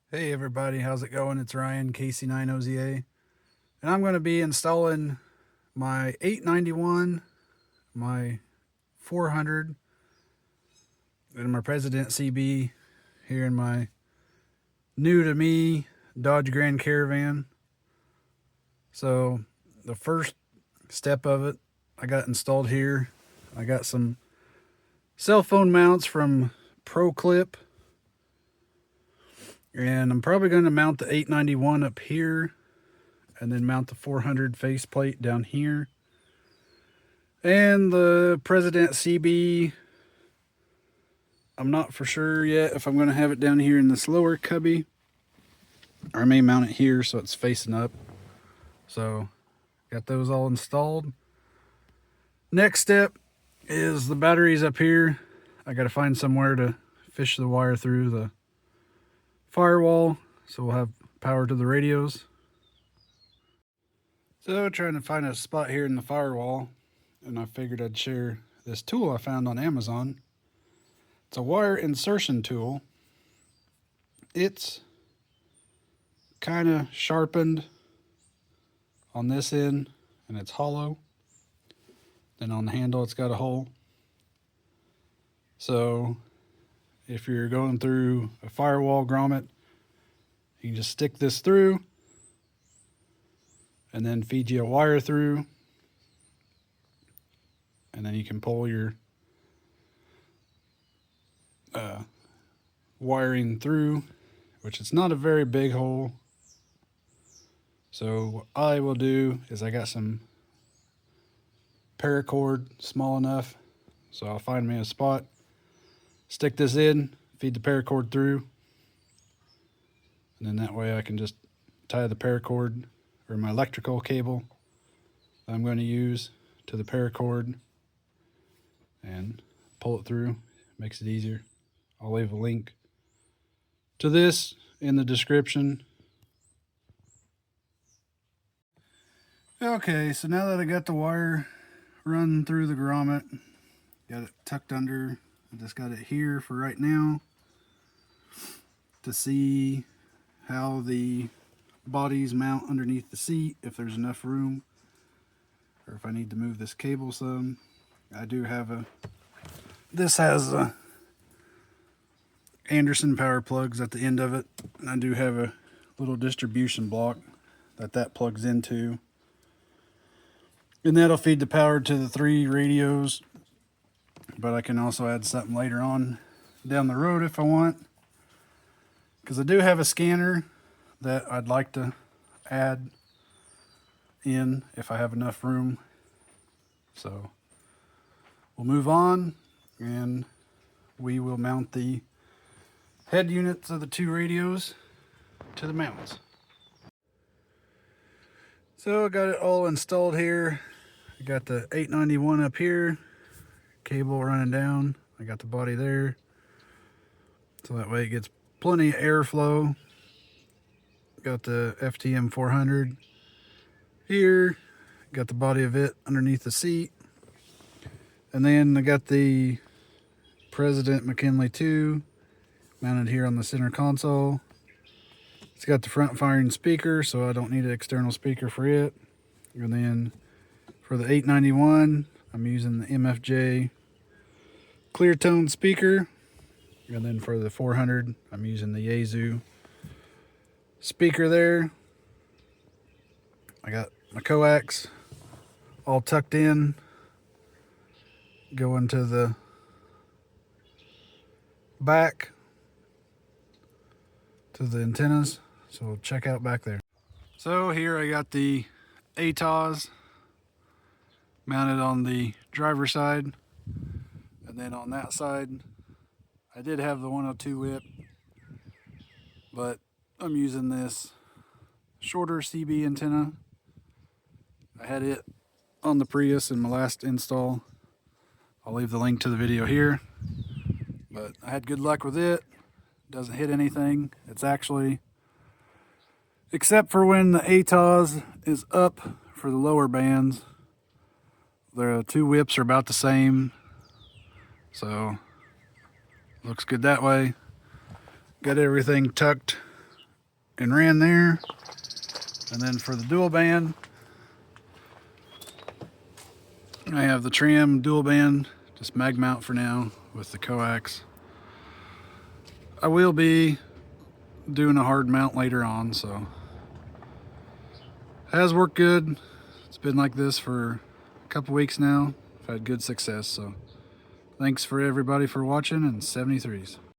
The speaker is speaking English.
Hey everybody, how's it going? It's Ryan, KC9OZA, and I'm going to be installing my 891, my 400, and my President CB here in my new to me Dodge Grand Caravan. So the first step of it I got installed here. I got some cell phone mounts from Pro Clip. And I'm probably going to mount the 891 up here and then mount the 400 faceplate down here. And the President CB, I'm not for sure yet if I'm going to have it down here in this lower cubby, or I may mount it here so it's facing up. So got those all installed. Next step is the batteries up here. I got to find somewhere to fish the wire through the firewall so we'll have power to the radios. So trying to find a spot here in the firewall, and I figured I'd share this tool I found on Amazon. It's a wire insertion tool. It's kind of sharpened on this end and it's hollow. Then on the handle it's got a hole. So if you're going through a firewall grommet, you can just stick this through and then feed you a wire through, and then you can pull your wiring through, which it's not a very big hole. So what I will do is I got some paracord small enough, so I'll find me a spot, stick this in, feed the paracord through, and then that way I can just tie the paracord or my electrical cable that I'm going to use to the paracord and pull it through. Makes it easier. I'll leave a link to this in the description. Okay, so now that I got the wire run through the grommet, got it tucked under, I just got it here for right now to see how the bodies mount underneath the seat, if there's enough room, or if I need to move this cable some. I do have this has a Anderson power plugs at the end of it, and I do have a little distribution block that plugs into, and that'll feed the power to the 3 radios. But I can also add something later on down the road if I want, because I do have a scanner that I'd like to add in if I have enough room. So we'll move on and we will mount the head units of the 2 radios to the mounts. So I got it all installed here. I got the 891 up here, cable running down. I got the body there, so that way it gets plenty of airflow. Got the FTM 400 here, got the body of it underneath the seat, and then I got the President McKinley 2 mounted here on the center console. It's got the front firing speaker, so I don't need an external speaker for it. And then for the 891, I'm using the MFJ clear tone speaker, and then for the 400, I'm using the Yaesu speaker there. I got my coax all tucked in, going to the back to the antennas, so check out back there. So here I got the ATOS mounted on the driver's side, and then on that side I did have the 102 whip, but I'm using this shorter CB antenna. I had it on the Prius in my last install. I'll leave the link to the video here, but I had good luck with it. Doesn't hit anything. It's actually, except for when the ATOS is up for the lower bands, the 2 whips are about the same, so looks good that way. Got everything tucked and ran there. And then for the dual band, I have the tram dual band, just mag mount for now with the coax. I will be doing a hard mount later on, so has worked good. It's been like this for a couple weeks now. I've had good success, so thanks for everybody for watching, and 73s.